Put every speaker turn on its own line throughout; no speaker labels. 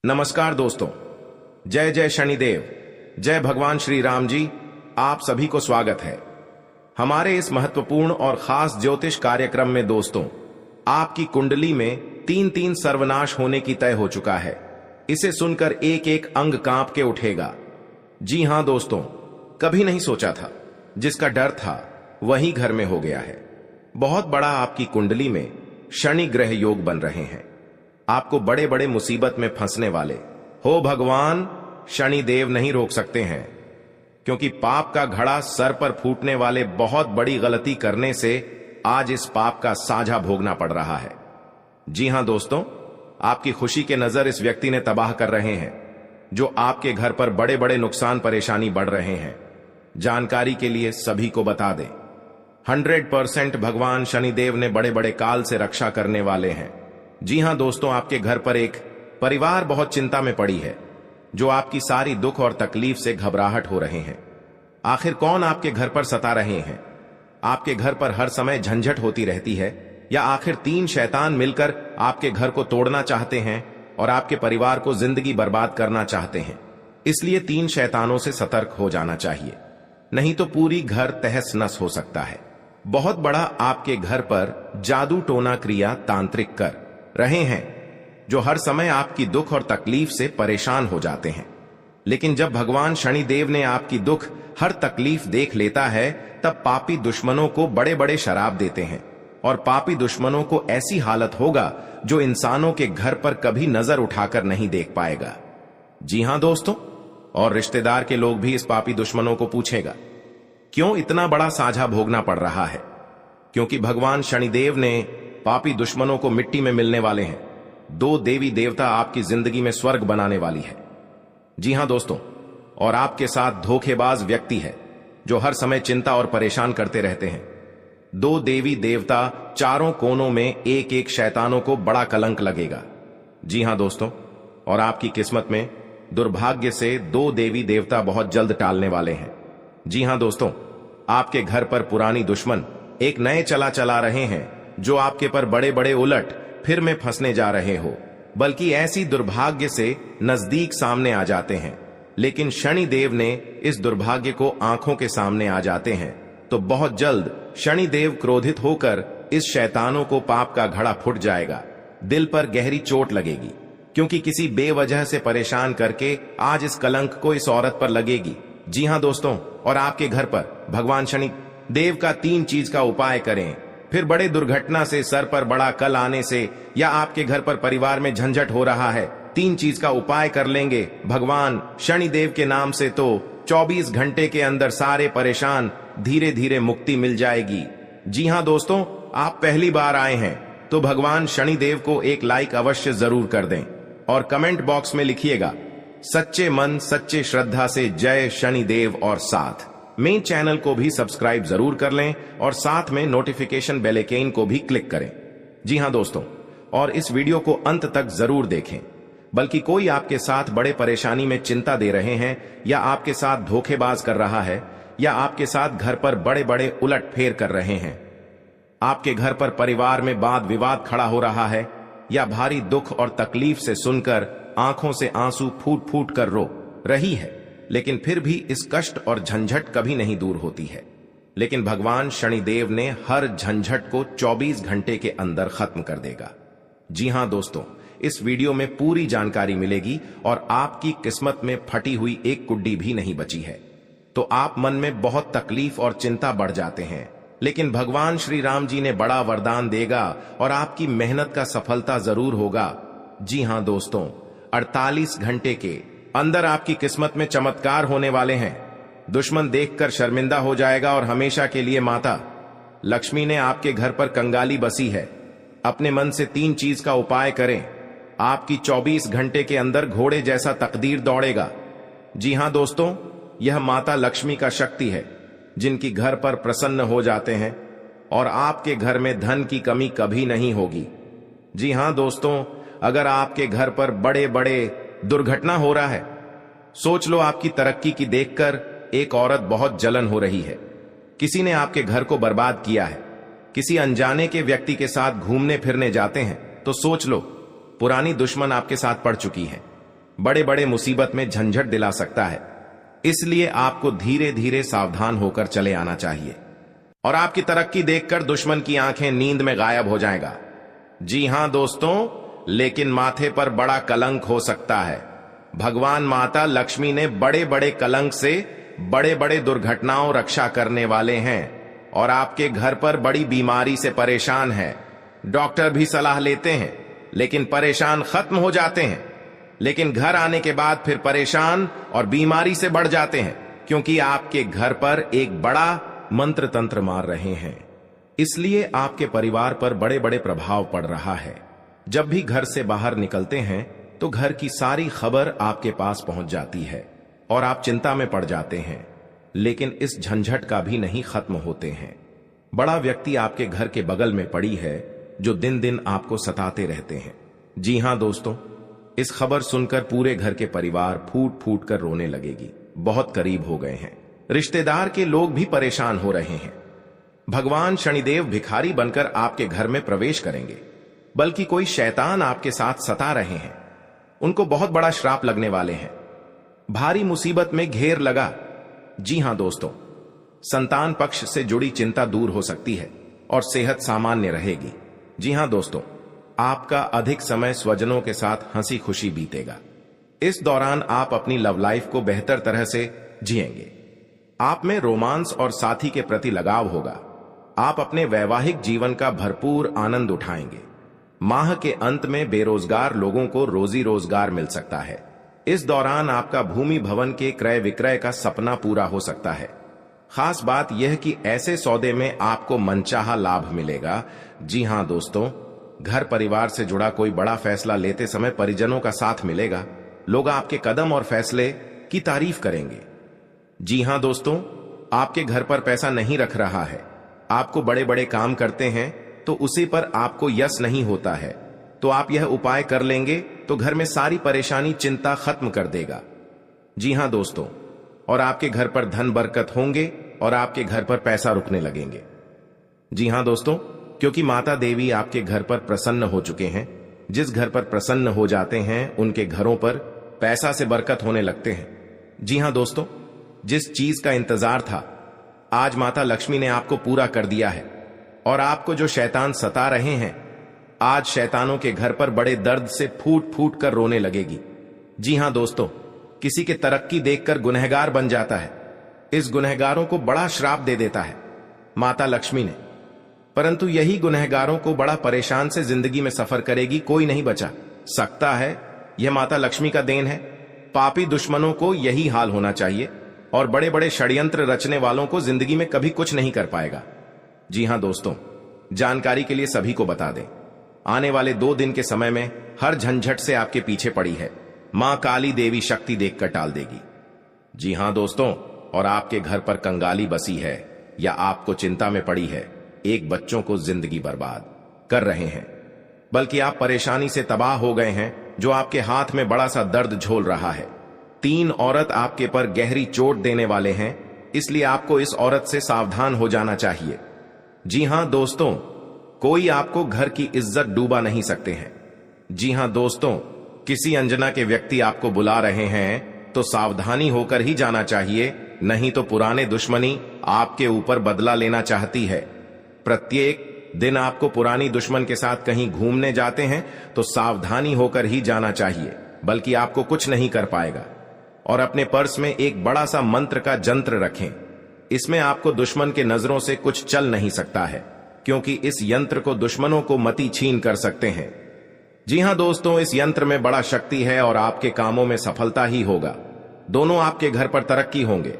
नमस्कार दोस्तों, जय जय शनिदेव, जय भगवान श्री राम जी। आप सभी को स्वागत है हमारे इस महत्वपूर्ण और खास ज्योतिष कार्यक्रम में। दोस्तों, आपकी कुंडली में तीन तीन सर्वनाश होने की तय हो चुका है। इसे सुनकर एक एक अंग कांप के उठेगा। जी हां दोस्तों, कभी नहीं सोचा था, जिसका डर था वही घर में हो गया है। बहुत बड़ा आपकी कुंडली में शनि ग्रह योग बन रहे हैं। आपको बड़े बड़े मुसीबत में फंसने वाले हो भगवान शनि देव नहीं रोक सकते हैं, क्योंकि पाप का घड़ा सर पर फूटने वाले बहुत बड़ी गलती करने से आज इस पाप का साझा भोगना पड़ रहा है। जी हां दोस्तों, आपकी खुशी के नजर इस व्यक्ति ने तबाह कर रहे हैं, जो आपके घर पर बड़े बड़े नुकसान परेशानी बढ़ रहे हैं। जानकारी के लिए सभी को बता दें, 100% भगवान शनिदेव ने बड़े बड़े काल से रक्षा करने वाले हैं। जी हां दोस्तों, आपके घर पर एक परिवार बहुत चिंता में पड़ी है, जो आपकी सारी दुख और तकलीफ से घबराहट हो रहे हैं। आखिर कौन आपके घर पर सता रहे हैं? आपके घर पर हर समय झंझट होती रहती है, या आखिर तीन शैतान मिलकर आपके घर को तोड़ना चाहते हैं और आपके परिवार को जिंदगी बर्बाद करना चाहते हैं? इसलिए तीन शैतानों से सतर्क हो जाना चाहिए, नहीं तो पूरी घर तहस नस हो सकता है। बहुत बड़ा आपके घर पर जादू टोना क्रिया तांत्रिक कर रहे हैं, जो हर समय आपकी दुख और तकलीफ से परेशान हो जाते हैं। लेकिन जब भगवान शनिदेव ने आपकी दुख हर तकलीफ देख लेता है, तब पापी दुश्मनों को बड़े बड़े शराब देते हैं, और पापी दुश्मनों को ऐसी हालत होगा जो इंसानों के घर पर कभी नजर उठाकर नहीं देख पाएगा। जी हां दोस्तों, और रिश्तेदार के लोग भी इस पापी दुश्मनों को पूछेगा, क्यों इतना बड़ा साझा भोगना पड़ रहा है? क्योंकि भगवान शनिदेव ने पापी दुश्मनों को मिट्टी में मिलने वाले हैं। दो देवी देवता आपकी जिंदगी में स्वर्ग बनाने वाली है। जी हां दोस्तों, और आपके साथ धोखेबाज व्यक्ति है, जो हर समय चिंता और परेशान करते रहते हैं। दो देवी देवता, चारों कोनों में एक एक शैतानों को बड़ा कलंक लगेगा। जी हां दोस्तों, और आपकी किस्मत में दुर्भाग्य से दो देवी देवता बहुत जल्द टालने वाले हैं। जी हां दोस्तों, आपके घर पर पुरानी दुश्मन एक नए चला रहे हैं, जो आपके पर बड़े बड़े उलट फिर में फंसने जा रहे हो, बल्कि ऐसी दुर्भाग्य से नजदीक सामने आ जाते हैं। लेकिन शनिदेव ने इस दुर्भाग्य को आंखों के सामने आ जाते हैं, तो बहुत जल्द शनिदेव क्रोधित होकर इस शैतानों को पाप का घड़ा फूट जाएगा। दिल पर गहरी चोट लगेगी, क्योंकि किसी बेवजह से परेशान करके आज इस कलंक को इस औरत पर लगेगी। जी हां दोस्तों, और आपके घर पर भगवान शनि देव का तीन चीज का उपाय करें, फिर बड़े दुर्घटना से, सर पर बड़ा कल आने से, या आपके घर पर परिवार में झंझट हो रहा है, तीन चीज का उपाय कर लेंगे भगवान शनिदेव के नाम से, तो 24 घंटे के अंदर सारे परेशान धीरे धीरे मुक्ति मिल जाएगी। जी हां दोस्तों, आप पहली बार आए हैं तो भगवान शनिदेव को एक लाइक अवश्य जरूर कर दें, और कमेंट बॉक्स में लिखिएगा, सच्चे मन सच्चे श्रद्धा से जय शनिदेव, और साथ मेन चैनल को भी सब्सक्राइब जरूर कर लें, और साथ में नोटिफिकेशन बेल आइकन को भी क्लिक करें। जी हां दोस्तों, और इस वीडियो को अंत तक जरूर देखें। बल्कि कोई आपके साथ बड़े परेशानी में चिंता दे रहे हैं, या आपके साथ धोखेबाज कर रहा है, या आपके साथ घर पर बड़े बड़े उलट फेर कर रहे हैं, आपके घर पर परिवार में वाद विवाद खड़ा हो रहा है, या भारी दुख और तकलीफ से सुनकर आंखों से आंसू फूट फूट कर रो रही है, लेकिन फिर भी इस कष्ट और झंझट कभी नहीं दूर होती है। लेकिन भगवान शनिदेव ने हर झंझट को 24 घंटे के अंदर खत्म कर देगा। जी हां दोस्तों, इस वीडियो में पूरी जानकारी मिलेगी, और आपकी किस्मत में फटी हुई एक कुड्डी भी नहीं बची है। तो आप मन में बहुत तकलीफ और चिंता बढ़ जाते हैं, लेकिन भगवान श्री राम जी ने बड़ा वरदान देगा, और आपकी मेहनत का सफलता जरूर होगा। जी हां दोस्तों, 48 घंटे के अंदर आपकी किस्मत में चमत्कार होने वाले हैं। दुश्मन देखकर शर्मिंदा हो जाएगा, और हमेशा के लिए माता लक्ष्मी ने आपके घर पर कंगाली बसी है। अपने मन से तीन चीज का उपाय करें, आपकी 24 घंटे के अंदर घोड़े जैसा तकदीर दौड़ेगा। जी हां दोस्तों, यह माता लक्ष्मी का शक्ति है, जिनकी घर पर प्रसन्न हो जाते हैं, और आपके घर में धन की कमी कभी नहीं होगी। जी हां दोस्तों, अगर आपके घर पर बड़े बड़े दुर्घटना हो रहा है, सोच लो आपकी तरक्की की देखकर एक औरत बहुत जलन हो रही है, किसी ने आपके घर को बर्बाद किया है, किसी अनजाने के व्यक्ति के साथ घूमने फिरने जाते हैं, तो सोच लो पुरानी दुश्मन आपके साथ पड़ चुकी है। बड़े बड़े मुसीबत में झंझट दिला सकता है। इसलिए आपको धीरे धीरे सावधान होकर चले आना चाहिए और आपकी तरक्की देखकर दुश्मन की आंखें नींद में गायब हो जाएगा। जी हां दोस्तों, लेकिन माथे पर बड़ा कलंक हो सकता है। भगवान माता लक्ष्मी ने बड़े बड़े कलंक से बड़े बड़े दुर्घटनाओं रक्षा करने वाले हैं और आपके घर पर बड़ी बीमारी से परेशान है। डॉक्टर भी सलाह लेते हैं लेकिन परेशान खत्म हो जाते हैं, लेकिन घर आने के बाद फिर परेशान और बीमारी से बढ़ जाते हैं, क्योंकि आपके घर पर एक बड़ा मंत्र तंत्र मार रहे हैं। इसलिए आपके परिवार पर बड़े बड़े प्रभाव पड़ रहा है। जब भी घर से बाहर निकलते हैं तो घर की सारी खबर आपके पास पहुंच जाती है और आप चिंता में पड़ जाते हैं, लेकिन इस झंझट का भी नहीं खत्म होते हैं। बड़ा व्यक्ति आपके घर के बगल में पड़ी है जो दिन दिन आपको सताते रहते हैं। जी हां दोस्तों, इस खबर सुनकर पूरे घर के परिवार फूट फूट कर रोने लगेगी। बहुत करीब हो गए हैं, रिश्तेदार के लोग भी परेशान हो रहे हैं। भगवान शनिदेव भिखारी बनकर आपके घर में प्रवेश करेंगे, बल्कि कोई शैतान आपके साथ सता रहे हैं। उनको बहुत बड़ा श्राप लगने वाले हैं। भारी मुसीबत में घेर लगा। जी हां दोस्तों, संतान पक्ष से जुड़ी चिंता दूर हो सकती है और सेहत सामान्य रहेगी। जी हां दोस्तों, आपका अधिक समय स्वजनों के साथ हंसी खुशी बीतेगा। इस दौरान आप अपनी लव लाइफ को बेहतर तरह से जिएंगे। आप में रोमांस और साथी के प्रति लगाव होगा। आप अपने वैवाहिक जीवन का भरपूर आनंद उठाएंगे। माह के अंत में बेरोजगार लोगों को रोजी रोजगार मिल सकता है। इस दौरान आपका भूमि भवन के क्रय विक्रय का सपना पूरा हो सकता है। खास बात यह कि ऐसे सौदे में आपको मनचाहा लाभ मिलेगा। जी हां दोस्तों, घर परिवार से जुड़ा कोई बड़ा फैसला लेते समय परिजनों का साथ मिलेगा। लोग आपके कदम और फैसले की तारीफ करेंगे। जी हां दोस्तों, आपके घर पर पैसा नहीं रख रहा है, आपको बड़े बड़े काम करते हैं तो उसी पर आपको यश नहीं होता है, तो आप यह उपाय कर लेंगे तो घर में सारी परेशानी चिंता खत्म कर देगा। जी हां दोस्तों, और आपके घर पर धन बरकत होंगे और आपके घर पर पैसा रुकने लगेंगे। जी हां दोस्तों, क्योंकि माता देवी आपके घर पर प्रसन्न हो चुके हैं। जिस घर पर प्रसन्न हो जाते हैं उनके घरों पर पैसा से बरकत होने लगते हैं। जी हां दोस्तों, जिस चीज का इंतजार था आज माता लक्ष्मी ने आपको पूरा कर दिया है और आपको जो शैतान सता रहे हैं आज शैतानों के घर पर बड़े दर्द से फूट फूट कर रोने लगेगी। जी हां दोस्तों, किसी के तरक्की देखकर गुनहगार बन जाता है। इस गुनहगारों को बड़ा श्राप दे देता है माता लक्ष्मी ने, परंतु यही गुनहगारों को बड़ा परेशान से जिंदगी में सफर करेगी, कोई नहीं बचा सकता है। यह माता लक्ष्मी का देन है। पापी दुश्मनों को यही हाल होना चाहिए और बड़े बड़े षड्यंत्र रचने वालों को जिंदगी में कभी कुछ नहीं कर पाएगा। जी हां दोस्तों, जानकारी के लिए सभी को बता दें, आने वाले 2 दिन के समय में हर झंझट से आपके पीछे पड़ी है मां काली देवी शक्ति देखकर टाल देगी। जी हां दोस्तों, और आपके घर पर कंगाली बसी है या आपको चिंता में पड़ी है, एक बच्चों को जिंदगी बर्बाद कर रहे हैं, बल्कि आप परेशानी से तबाह हो गए हैं जो आपके हाथ में बड़ा सा दर्द झोल रहा है। 3 औरत आपके पर गहरी चोट देने वाले हैं, इसलिए आपको इस औरत से सावधान हो जाना चाहिए। जी हां दोस्तों, कोई आपको घर की इज्जत डूबा नहीं सकते हैं। जी हां दोस्तों, किसी अनजाना के व्यक्ति आपको बुला रहे हैं तो सावधानी होकर ही जाना चाहिए, नहीं तो पुराने दुश्मनी आपके ऊपर बदला लेना चाहती है। प्रत्येक दिन आपको पुरानी दुश्मन के साथ कहीं घूमने जाते हैं तो सावधानी होकर ही जाना चाहिए, बल्कि आपको कुछ नहीं कर पाएगा। और अपने पर्स में एक बड़ा सा मंत्र का जंत्र रखें। इसमें आपको दुश्मन के नजरों से कुछ चल नहीं सकता है, क्योंकि इस यंत्र को दुश्मनों को मति छीन कर सकते हैं। जी हां दोस्तों, इस यंत्र में बड़ा शक्ति है और आपके कामों में सफलता ही होगा। दोनों आपके घर पर तरक्की होंगे।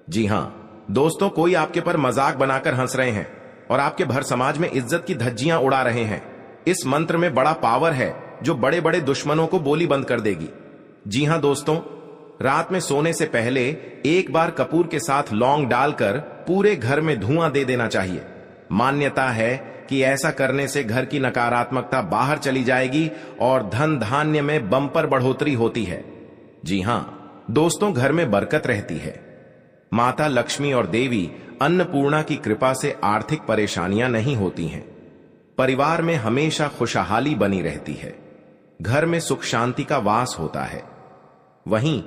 जी हां दोस्तों, कोई आपके पर मजाक बनाकर हंस रहे हैं और आपके भर समाज में इज्जत की धज्जियां उड़ा रहे हैं। इस मंत्र में बड़ा पावर है जो बड़े बड़े दुश्मनों को बोली बंद कर देगी। जी हां दोस्तों, रात में सोने से पहले एक बार कपूर के साथ लौंग डालकर पूरे घर में धुआं दे देना चाहिए। मान्यता है कि ऐसा करने से घर की नकारात्मकता बाहर चली जाएगी और धन धान्य में बम्पर बढ़ोतरी होती है। जी हां दोस्तों, घर में बरकत रहती है। माता लक्ष्मी और देवी अन्नपूर्णा की कृपा से आर्थिक परेशानियां नहीं होती हैं। परिवार में हमेशा खुशहाली बनी रहती है। घर में सुख शांति का वास होता है। वहीं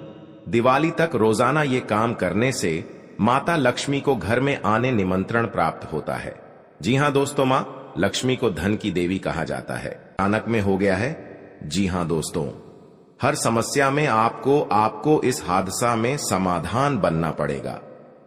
दिवाली तक रोजाना ये काम करने से माता लक्ष्मी को घर में आने निमंत्रण प्राप्त होता है। जी हां दोस्तों, मां लक्ष्मी को धन की देवी कहा जाता है। अचानक में हो गया है। जी हां दोस्तों, हर समस्या में आपको इस हादसा में समाधान बनना पड़ेगा।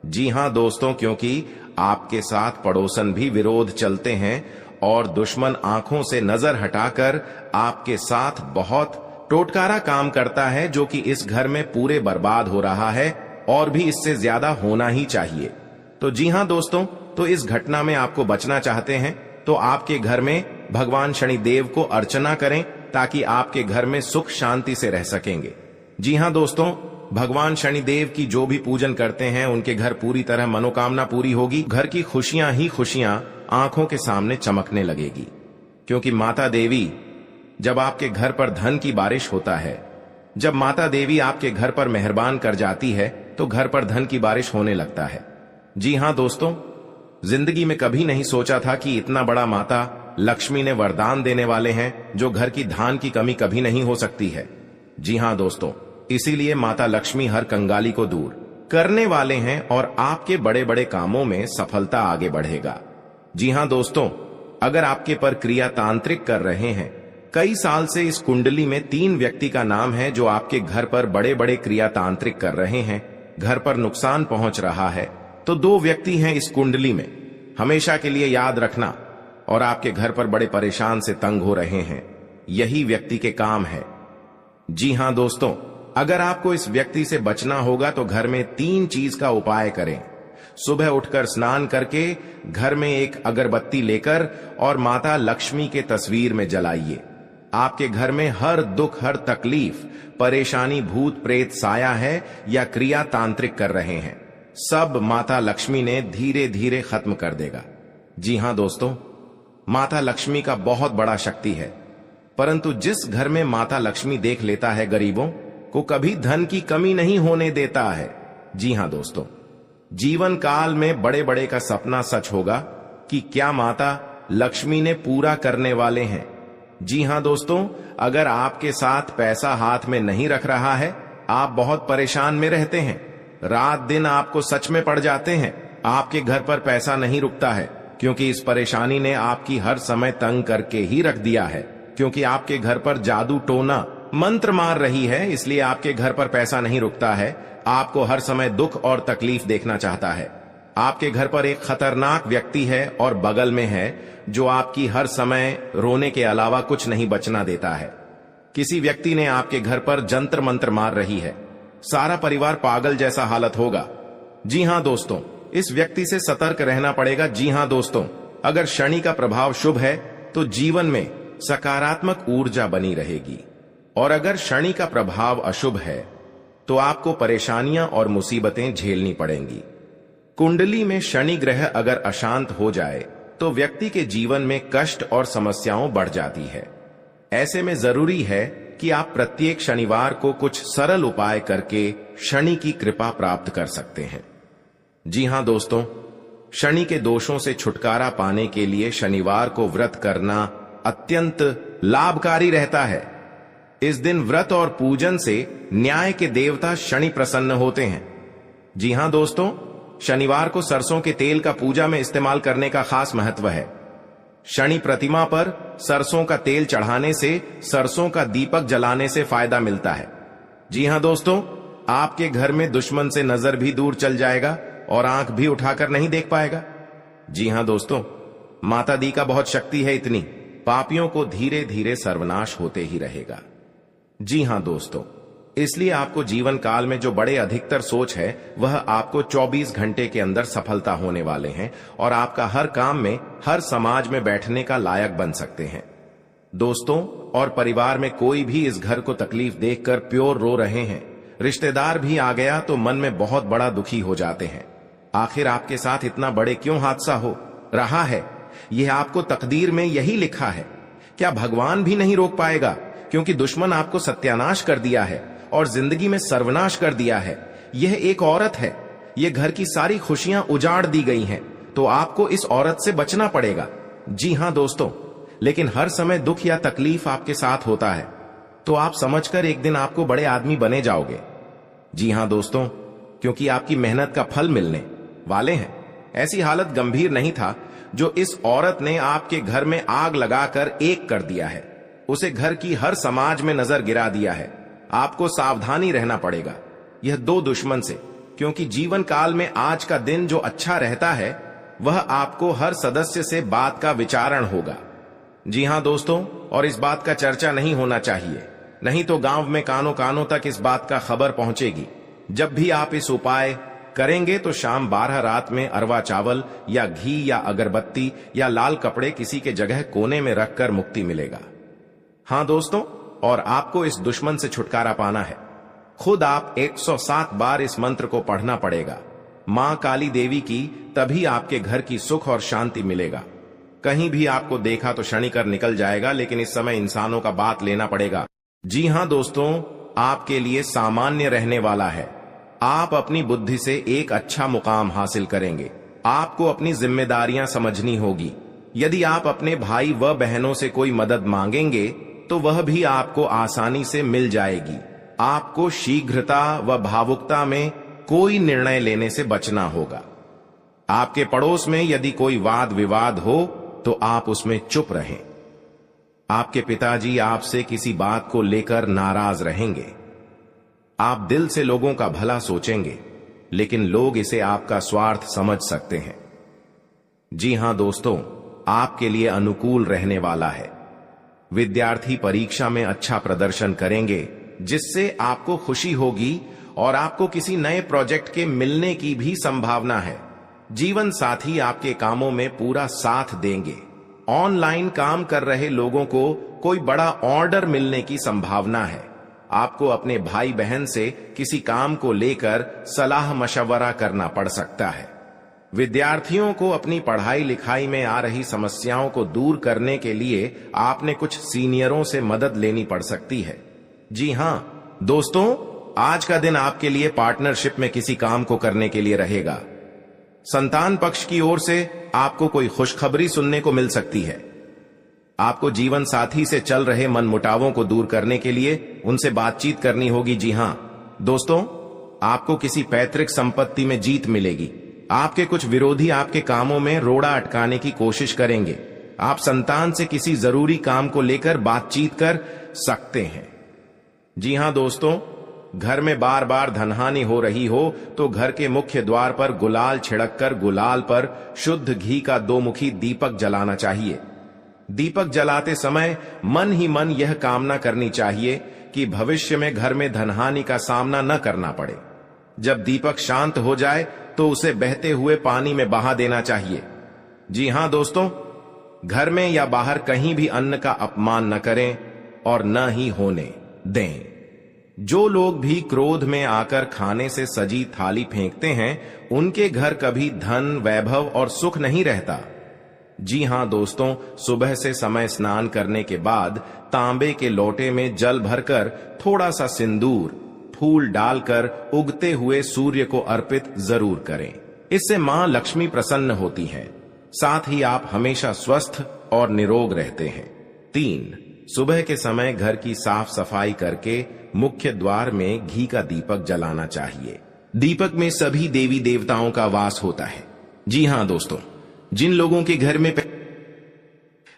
जी हां दोस्तों, क्योंकि आपके साथ पड़ोसन भी विरोध चलते हैं और दुश्मन आंखों से नजर हटाकर आपके साथ बहुत टोटकारा काम करता है, जो कि इस घर में पूरे बर्बाद हो रहा है और भी इससे ज्यादा होना ही चाहिए। तो जी हां दोस्तों, तो इस घटना में आपको बचना चाहते हैं तो आपके घर में भगवान शनिदेव को अर्चना करें, ताकि आपके घर में सुख शांति से रह सकेंगे। जी हां दोस्तों, भगवान शनिदेव की जो भी पूजन करते हैं उनके घर पूरी तरह मनोकामना पूरी होगी। घर की खुशियां ही खुशियां आंखों के सामने चमकने लगेगी, क्योंकि माता देवी जब आपके घर पर धन की बारिश होता है, जब माता देवी आपके घर पर मेहरबान कर जाती है तो घर पर धन की बारिश होने लगता है। जी हां दोस्तों, जिंदगी में कभी नहीं सोचा था कि इतना बड़ा माता लक्ष्मी ने वरदान देने वाले हैं, जो घर की धान की कमी कभी नहीं हो सकती है। जी हां दोस्तों, इसीलिए माता लक्ष्मी हर कंगाली को दूर करने वाले हैं और आपके बड़े बड़े कामों में सफलता आगे बढ़ेगा। जी हां दोस्तों, अगर आपके पर क्रिया तांत्रिक कर रहे हैं, कई साल से इस कुंडली में 3 व्यक्ति का नाम है जो आपके घर पर बड़े बड़े क्रिया तांत्रिक कर रहे हैं, घर पर नुकसान पहुंच रहा है, तो 2 व्यक्ति हैं इस कुंडली में। हमेशा के लिए याद रखना। और आपके घर पर बड़े परेशान से तंग हो रहे हैं, यही व्यक्ति के काम है। जी हां दोस्तों, अगर आपको इस व्यक्ति से बचना होगा तो घर में 3 चीज का उपाय करें। सुबह उठकर स्नान करके घर में एक अगरबत्ती लेकर और माता लक्ष्मी के तस्वीर में जलाइए। आपके घर में हर दुख, हर तकलीफ, परेशानी, भूत प्रेत साया है या क्रिया तांत्रिक कर रहे हैं, सब माता लक्ष्मी ने धीरे धीरे खत्म कर देगा। जी हां दोस्तों, माता लक्ष्मी का बहुत बड़ा शक्ति है, परंतु जिस घर में माता लक्ष्मी देख लेता है गरीबों को कभी धन की कमी नहीं होने देता है। जी हां दोस्तों, जीवन काल में बड़े बड़े का सपना सच होगा कि क्या माता लक्ष्मी ने पूरा करने वाले हैं। जी हां दोस्तों, अगर आपके साथ पैसा हाथ में नहीं रख रहा है, आप बहुत परेशान में रहते हैं, रात दिन आपको सच में पड़ जाते हैं, आपके घर पर पैसा नहीं रुकता है, क्योंकि इस परेशानी ने आपकी हर समय तंग करके ही रख दिया है, क्योंकि आपके घर पर जादू टोना मंत्र मार रही है, इसलिए आपके घर पर पैसा नहीं रुकता है, आपको हर समय दुख और तकलीफ देखना चाहता है। आपके घर पर एक खतरनाक व्यक्ति है और बगल में है जो आपकी हर समय रोने के अलावा कुछ नहीं बचना देता है। किसी व्यक्ति ने आपके घर पर जंतर मंत्र मार रही है, सारा परिवार पागल जैसा हालत होगा। जी हां दोस्तों, इस व्यक्ति से सतर्क रहना पड़ेगा। जी हां दोस्तों, अगर शनि का प्रभाव शुभ है तो जीवन में सकारात्मक ऊर्जा बनी रहेगी, और अगर शनि का प्रभाव अशुभ है तो आपको परेशानियां और मुसीबतें झेलनी पड़ेंगी। कुंडली में शनि ग्रह अगर अशांत हो जाए तो व्यक्ति के जीवन में कष्ट और समस्याओं बढ़ जाती है। ऐसे में जरूरी है कि आप प्रत्येक शनिवार को कुछ सरल उपाय करके शनि की कृपा प्राप्त कर सकते हैं। जी हां दोस्तों, शनि के दोषों से छुटकारा पाने के लिए शनिवार को व्रत करना अत्यंत लाभकारी रहता है। इस दिन व्रत और पूजन से न्याय के देवता शनि प्रसन्न होते हैं। जी हां दोस्तों, शनिवार को सरसों के तेल का पूजा में इस्तेमाल करने का खास महत्व है। शनि प्रतिमा पर सरसों का तेल चढ़ाने से, सरसों का दीपक जलाने से फायदा मिलता है। जी हां दोस्तों, आपके घर में दुश्मन से नजर भी दूर चल जाएगा और आंख भी उठाकर नहीं देख पाएगा। जी हां दोस्तों, माता दी का बहुत शक्ति है इतनी, पापियों को धीरे धीरे सर्वनाश होते ही रहेगा। जी हां दोस्तों, इसलिए आपको जीवन काल में जो बड़े अधिकतर सोच है वह आपको 24 घंटे के अंदर सफलता होने वाले हैं और आपका हर काम में, हर समाज में बैठने का लायक बन सकते हैं। दोस्तों और परिवार में कोई भी इस घर को तकलीफ देखकर प्योर रो रहे हैं, रिश्तेदार भी आ गया तो मन में बहुत बड़ा दुखी हो जाते हैं। आखिर आपके साथ इतना बड़े क्यों हादसा हो रहा है? यह आपको तकदीर में यही लिखा है। क्या भगवान भी नहीं रोक पाएगा? क्योंकि दुश्मन आपको सत्यानाश कर दिया है और जिंदगी में सर्वनाश कर दिया है। यह एक औरत है, यह घर की सारी खुशियां उजाड़ दी गई हैं, तो आपको इस औरत से बचना पड़ेगा। जी हां दोस्तों, लेकिन हर समय दुख या तकलीफ आपके साथ होता है, तो आप समझकर एक दिन आपको बड़े आदमी बने जाओगे। जी हां दोस्तों, क्योंकि आपकी मेहनत का फल मिलने वाले हैं। ऐसी हालत गंभीर नहीं था जो इस औरत ने आपके घर में आग लगाकर एक कर दिया है। उसे घर की हर समाज में नजर गिरा दिया है। आपको सावधानी रहना पड़ेगा यह दो दुश्मन से, क्योंकि जीवन काल में आज का दिन जो अच्छा रहता है वह आपको हर सदस्य से बात का विचारण होगा। जी हां दोस्तों, और इस बात का चर्चा नहीं होना चाहिए, नहीं तो गांव में कानों कानों तक इस बात का खबर पहुंचेगी। जब भी आप इस उपाय करेंगे तो शाम 12 रात में अरवा चावल या घी या अगरबत्ती या लाल कपड़े किसी के जगह कोने में रखकर मुक्ति मिलेगा। हां दोस्तों, और आपको इस दुश्मन से छुटकारा पाना है। खुद आप 107 बार इस मंत्र को पढ़ना पड़ेगा। मां काली देवी की, तभी आपके घर की सुख और शांति मिलेगा। कहीं भी आपको देखा तो क्षणिकर निकल जाएगा, लेकिन इस समय इंसानों का बात लेना पड़ेगा। जी हां दोस्तों, आपके लिए सामान्य रहने वाला है। आप अपनी बुद्धि से एक अच्छा मुकाम हासिल करेंगे। आपको अपनी जिम्मेदारियां समझनी होगी। यदि आप अपने भाई व बहनों से कोई मदद मांगेंगे तो वह भी आपको आसानी से मिल जाएगी। आपको शीघ्रता व भावुकता में कोई निर्णय लेने से बचना होगा। आपके पड़ोस में यदि कोई वाद विवाद हो तो आप उसमें चुप रहें। आपके पिताजी आपसे किसी बात को लेकर नाराज रहेंगे। आप दिल से लोगों का भला सोचेंगे, लेकिन लोग इसे आपका स्वार्थ समझ सकते हैं। जी हां दोस्तों, आपके लिए अनुकूल रहने वाला है। विद्यार्थी परीक्षा में अच्छा प्रदर्शन करेंगे, जिससे आपको खुशी होगी और आपको किसी नए प्रोजेक्ट के मिलने की भी संभावना है। जीवन साथी आपके कामों में पूरा साथ देंगे। ऑनलाइन काम कर रहे लोगों को कोई बड़ा ऑर्डर मिलने की संभावना है। आपको अपने भाई बहन से किसी काम को लेकर सलाह मशवरा करना पड़ सकता है। विद्यार्थियों को अपनी पढ़ाई लिखाई में आ रही समस्याओं को दूर करने के लिए आपने कुछ सीनियरों से मदद लेनी पड़ सकती है। जी हां दोस्तों, आज का दिन आपके लिए पार्टनरशिप में किसी काम को करने के लिए रहेगा। संतान पक्ष की ओर से आपको कोई खुशखबरी सुनने को मिल सकती है। आपको जीवन साथी से चल रहे मनमुटावों को दूर करने के लिए उनसे बातचीत करनी होगी। जी हां दोस्तों, आपको किसी पैतृक संपत्ति में जीत मिलेगी। आपके कुछ विरोधी आपके कामों में रोड़ा अटकाने की कोशिश करेंगे। आप संतान से किसी जरूरी काम को लेकर बातचीत कर सकते हैं। जी हां दोस्तों, घर में बार बार धनहानि हो रही हो तो घर के मुख्य द्वार पर गुलाल छिड़ककर गुलाल पर शुद्ध घी का 2 मुखी दीपक जलाना चाहिए। दीपक जलाते समय मन ही मन यह कामना करनी चाहिए कि भविष्य में घर में धनहानि का सामना न करना पड़े। जब दीपक शांत हो जाए तो उसे बहते हुए पानी में बहा देना चाहिए। जी हां दोस्तों, घर में या बाहर कहीं भी अन्न का अपमान न करें और न ही होने दें। जो लोग भी क्रोध में आकर खाने से सजी थाली फेंकते हैं, उनके घर कभी धन, वैभव और सुख नहीं रहता। जी हां दोस्तों, सुबह से समय स्नान करने के बाद तांबे के लोटे में जल भरकर थोड़ा सा सिंदूर, फूल डालकर उगते हुए सूर्य को अर्पित जरूर करें। इससे मां लक्ष्मी प्रसन्न होती हैं। साथ ही आप हमेशा स्वस्थ और निरोग रहते हैं। 3, सुबह के समय घर की साफ सफाई करके मुख्य द्वार में घी का दीपक जलाना चाहिए। दीपक में सभी देवी देवताओं का वास होता है। जी हां दोस्तों, जिन लोगों के घर में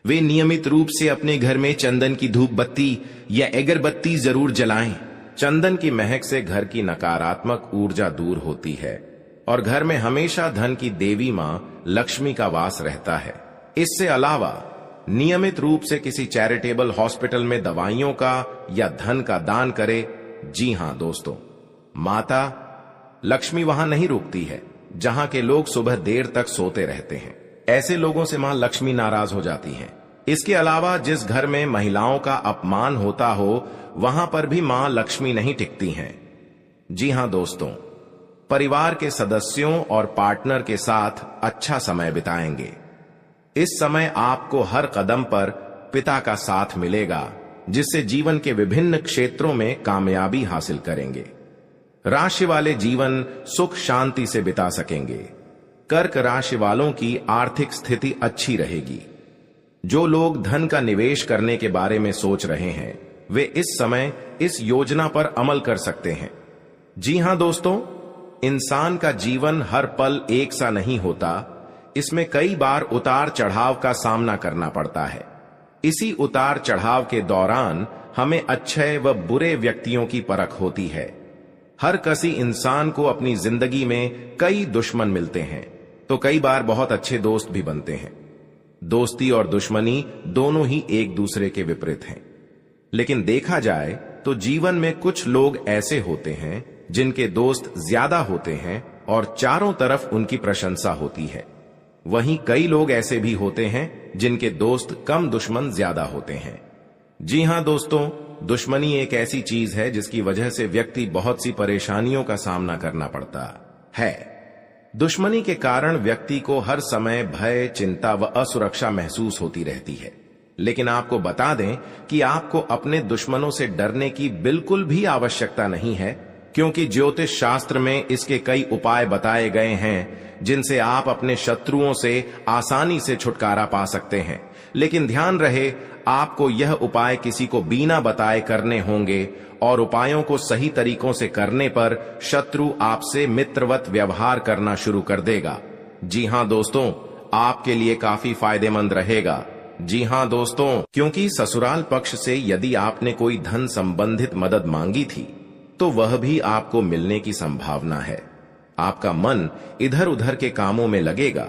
वे नियमित रूप से अपने घर में चंदन की धूप बत्ती या अगरबत्ती जरूर जलाएं। चंदन की महक से घर की नकारात्मक ऊर्जा दूर होती है और घर में हमेशा धन की देवी मां लक्ष्मी का वास रहता है। इससे अलावा नियमित रूप से किसी चैरिटेबल हॉस्पिटल में दवाइयों का या धन का दान करें। जी हां दोस्तों, माता लक्ष्मी वहां नहीं रुकती है जहां के लोग सुबह देर तक सोते रहते हैं। ऐसे लोगों से मां लक्ष्मी नाराज हो जाती हैं। इसके अलावा जिस घर में महिलाओं का अपमान होता हो वहां पर भी मां लक्ष्मी नहीं टिकती हैं। जी हां दोस्तों, परिवार के सदस्यों और पार्टनर के साथ अच्छा समय बिताएंगे। इस समय आपको हर कदम पर पिता का साथ मिलेगा, जिससे जीवन के विभिन्न क्षेत्रों में कामयाबी हासिल करेंगे। राशि वाले जीवन सुख शांति से बिता सकेंगे। कर्क राशि वालों की आर्थिक स्थिति अच्छी रहेगी। जो लोग धन का निवेश करने के बारे में सोच रहे हैं वे इस समय इस योजना पर अमल कर सकते हैं। जी हां दोस्तों, इंसान का जीवन हर पल एक सा नहीं होता। इसमें कई बार उतार चढ़ाव का सामना करना पड़ता है। इसी उतार चढ़ाव के दौरान हमें अच्छे व बुरे व्यक्तियों की परख होती है। हर किसी इंसान को अपनी जिंदगी में कई दुश्मन मिलते हैं, तो कई बार बहुत अच्छे दोस्त भी बनते हैं। दोस्ती और दुश्मनी दोनों ही एक दूसरे के विपरीत हैं। लेकिन देखा जाए तो जीवन में कुछ लोग ऐसे होते हैं जिनके दोस्त ज्यादा होते हैं और चारों तरफ उनकी प्रशंसा होती है। वहीं कई लोग ऐसे भी होते हैं जिनके दोस्त कम, दुश्मन ज्यादा होते हैं। जी हां दोस्तों, दुश्मनी एक ऐसी चीज है जिसकी वजह से व्यक्ति बहुत सी परेशानियों का सामना करना पड़ता है। दुश्मनी के कारण व्यक्ति को हर समय भय, चिंता व असुरक्षा महसूस होती रहती है। लेकिन आपको बता दें कि आपको अपने दुश्मनों से डरने की बिल्कुल भी आवश्यकता नहीं है, क्योंकि ज्योतिष शास्त्र में इसके कई उपाय बताए गए हैं जिनसे आप अपने शत्रुओं से आसानी से छुटकारा पा सकते हैं। लेकिन ध्यान रहे, आपको यह उपाय किसी को बिना बताए करने होंगे और उपायों को सही तरीकों से करने पर शत्रु आपसे मित्रवत व्यवहार करना शुरू कर देगा। जी हां दोस्तों, आपके लिए काफी फायदेमंद रहेगा। जी हां दोस्तों, क्योंकि ससुराल पक्ष से यदि आपने कोई धन संबंधित मदद मांगी थी तो वह भी आपको मिलने की संभावना है। आपका मन इधर उधर के कामों में लगेगा,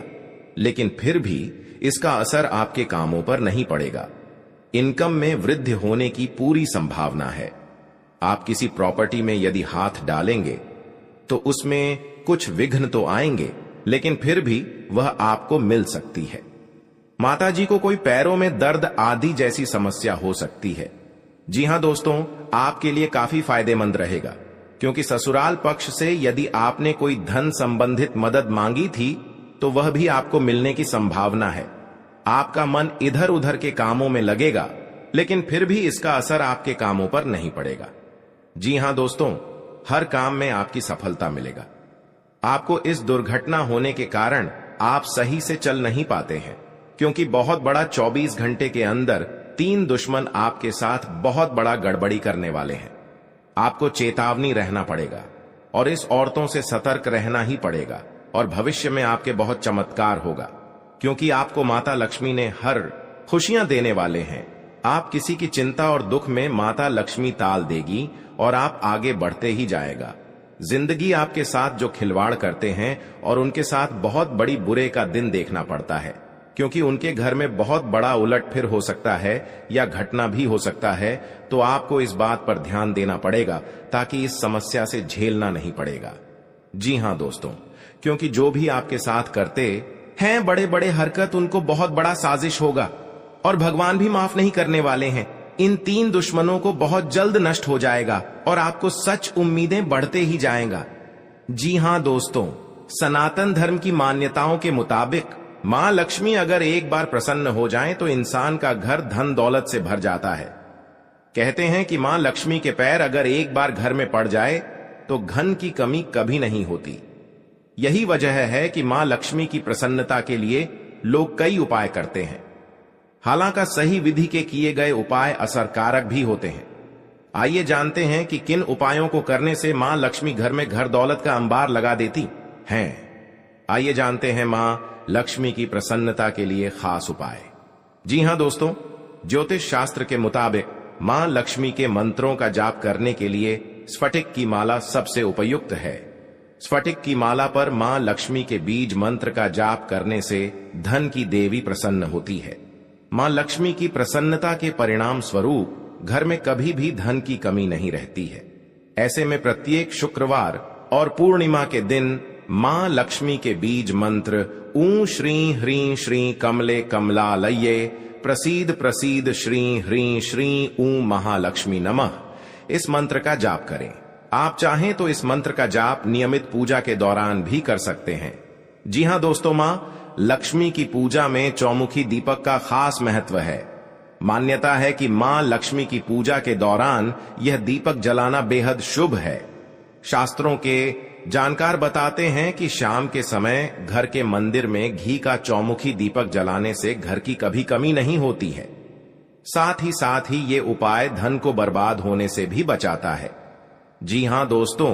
लेकिन फिर भी इसका असर आपके कामों पर नहीं पड़ेगा। इनकम में वृद्धि होने की पूरी संभावना है। आप किसी प्रॉपर्टी में यदि हाथ डालेंगे तो उसमें कुछ विघ्न तो आएंगे, लेकिन फिर भी वह आपको मिल सकती है। माताजी को कोई पैरों में दर्द आदि जैसी समस्या हो सकती है। जी हां दोस्तों, आपके लिए काफी फायदेमंद रहेगा, क्योंकि ससुराल पक्ष से यदि आपने कोई धन संबंधित मदद मांगी थी तो वह भी आपको मिलने की संभावना है। आपका मन इधर उधर के कामों में लगेगा, लेकिन फिर भी इसका असर आपके कामों पर नहीं पड़ेगा। जी हां दोस्तों, हर काम में आपकी सफलता मिलेगा। आपको इस दुर्घटना होने के कारण आप सही से चल नहीं पाते हैं, क्योंकि बहुत बड़ा 24 घंटे के अंदर 3 दुश्मन आपके साथ बहुत बड़ा गड़बड़ी करने वाले हैं। आपको चेतावनी रहना पड़ेगा और इस औरतों से सतर्क रहना ही पड़ेगा, और भविष्य में आपके बहुत चमत्कार होगा, क्योंकि आपको माता लक्ष्मी ने हर खुशियां देने वाले हैं। आप किसी की चिंता और दुख में माता लक्ष्मी ताल देगी और आप आगे बढ़ते ही जाएगा। जिंदगी आपके साथ जो खिलवाड़ करते हैं और उनके साथ बहुत बड़ी बुरे का दिन देखना पड़ता है, क्योंकि उनके घर में बहुत बड़ा उलटफेर हो सकता है या घटना भी हो सकता है। तो आपको इस बात पर ध्यान देना पड़ेगा ताकि इस समस्या से झेलना नहीं पड़ेगा। जी हां दोस्तों, क्योंकि जो भी आपके साथ करते हैं बड़े बड़े हरकत, उनको बहुत बड़ा साजिश होगा और भगवान भी माफ नहीं करने वाले हैं। इन 3 दुश्मनों को बहुत जल्द नष्ट हो जाएगा और आपको सच उम्मीदें बढ़ते ही जाएगा। जी हां दोस्तों, सनातन धर्म की मान्यताओं के मुताबिक मां लक्ष्मी अगर एक बार प्रसन्न हो जाएं तो इंसान का घर धन दौलत से भर जाता है। कहते हैं कि मां लक्ष्मी के पैर अगर एक बार घर में पड़ जाए तो धन की कमी कभी नहीं होती। यही वजह है कि मां लक्ष्मी की प्रसन्नता के लिए लोग कई उपाय करते हैं। हालांकि सही विधि के किए गए उपाय असरकारक भी होते हैं। आइए जानते हैं कि किन उपायों को करने से मां लक्ष्मी घर में घर दौलत का अंबार लगा देती हैं। आइए जानते हैं मां लक्ष्मी की प्रसन्नता के लिए खास उपाय। जी हां दोस्तों, ज्योतिष शास्त्र के मुताबिक मां लक्ष्मी के मंत्रों का जाप करने के लिए स्फटिक की माला सबसे उपयुक्त है। स्फटिक की माला पर मां लक्ष्मी के बीज मंत्र का जाप करने से धन की देवी प्रसन्न होती है। मां लक्ष्मी की प्रसन्नता के परिणाम स्वरूप घर में कभी भी धन की कमी नहीं रहती है। ऐसे में प्रत्येक शुक्रवार और पूर्णिमा के दिन मां लक्ष्मी के बीज मंत्र ऊ श्री ह्रीं श्री कमले कमलालये प्रसीद प्रसीद श्री ह्रीं श्री ऊ महालक्ष्मी नमः, इस मंत्र का जाप करें। आप चाहें तो इस मंत्र का जाप नियमित पूजा के दौरान भी कर सकते हैं। जी हां दोस्तों, मां लक्ष्मी की पूजा में चौमुखी दीपक का खास महत्व है। मान्यता है कि मां लक्ष्मी की पूजा के दौरान यह दीपक जलाना बेहद शुभ है। शास्त्रों के जानकार बताते हैं कि शाम के समय घर के मंदिर में घी का चौमुखी दीपक जलाने से घर की कभी कमी नहीं होती है। साथ ही ये उपाय धन को बर्बाद होने से भी बचाता है। जी हां दोस्तों,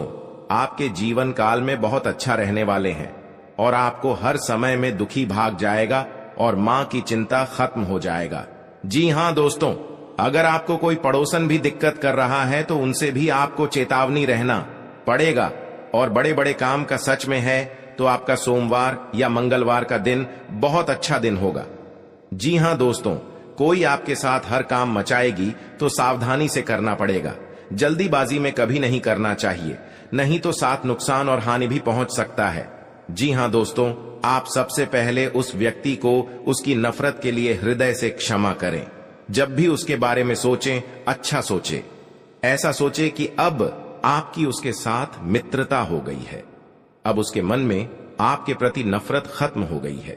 आपके जीवन काल में बहुत अच्छा रहने वाले हैं और आपको हर समय में दुखी भाग जाएगा और मां की चिंता खत्म हो जाएगा। जी हां दोस्तों, अगर आपको कोई पड़ोसन भी दिक्कत कर रहा है तो उनसे भी आपको चेतावनी रहना पड़ेगा। और बड़े बड़े काम का सच में है तो आपका सोमवार या मंगलवार का दिन बहुत अच्छा दिन होगा। जी हां दोस्तों, कोई आपके साथ हर काम मचाएगी तो सावधानी से करना पड़ेगा। जल्दीबाजी में कभी नहीं करना चाहिए, नहीं तो साथ नुकसान और हानि भी पहुंच सकता है। जी हां दोस्तों, आप सबसे पहले उस व्यक्ति को उसकी नफरत के लिए हृदय से क्षमा करें। जब भी उसके बारे में सोचें, अच्छा सोचें। ऐसा सोचें कि अब आपकी उसके साथ मित्रता हो गई है, अब उसके मन में आपके प्रति नफरत खत्म हो गई है।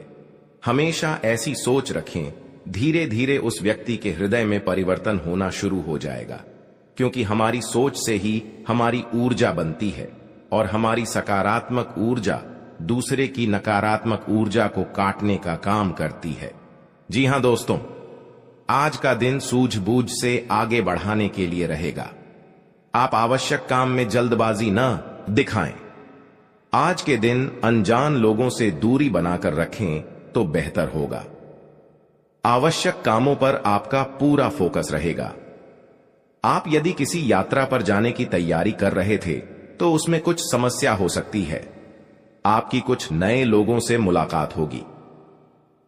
हमेशा ऐसी सोच रखें। धीरे धीरे उस व्यक्ति के हृदय में परिवर्तन होना शुरू हो जाएगा, क्योंकि हमारी सोच से ही हमारी ऊर्जा बनती है और हमारी सकारात्मक ऊर्जा दूसरे की नकारात्मक ऊर्जा को काटने का काम करती है। जी हां दोस्तों, आज का दिन सूझबूझ से आगे बढ़ाने के लिए रहेगा। आप आवश्यक काम में जल्दबाजी न दिखाएं। आज के दिन अनजान लोगों से दूरी बनाकर रखें तो बेहतर होगा। आवश्यक कामों पर आपका पूरा फोकस रहेगा। आप यदि किसी यात्रा पर जाने की तैयारी कर रहे थे तो उसमें कुछ समस्या हो सकती है। आपकी कुछ नए लोगों से मुलाकात होगी।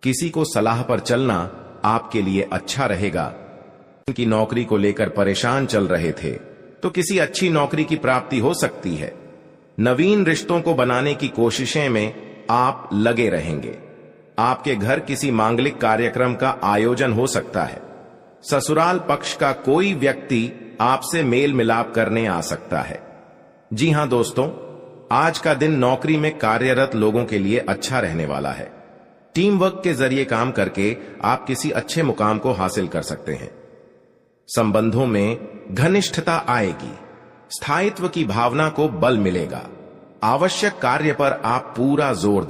किसी को सलाह पर चलना आपके लिए अच्छा रहेगा। उनकी नौकरी को लेकर परेशान चल रहे थे तो किसी अच्छी नौकरी की प्राप्ति हो सकती है। नवीन रिश्तों को बनाने की कोशिशें में आप लगे रहेंगे। आपके घर किसी मांगलिक कार्यक्रम का आयोजन हो सकता है। ससुराल पक्ष का कोई व्यक्ति आपसे मेल मिलाप करने आ सकता है। जी हां दोस्तों, आज का दिन नौकरी में कार्यरत लोगों के लिए अच्छा रहने वाला है। टीम वर्क के जरिए काम करके आप किसी अच्छे मुकाम को हासिल कर सकते हैं। संबंधों में घनिष्ठता आएगी। स्थायित्व की भावना को बल मिलेगा। आवश्यक कार्य पर आप पूरा जोर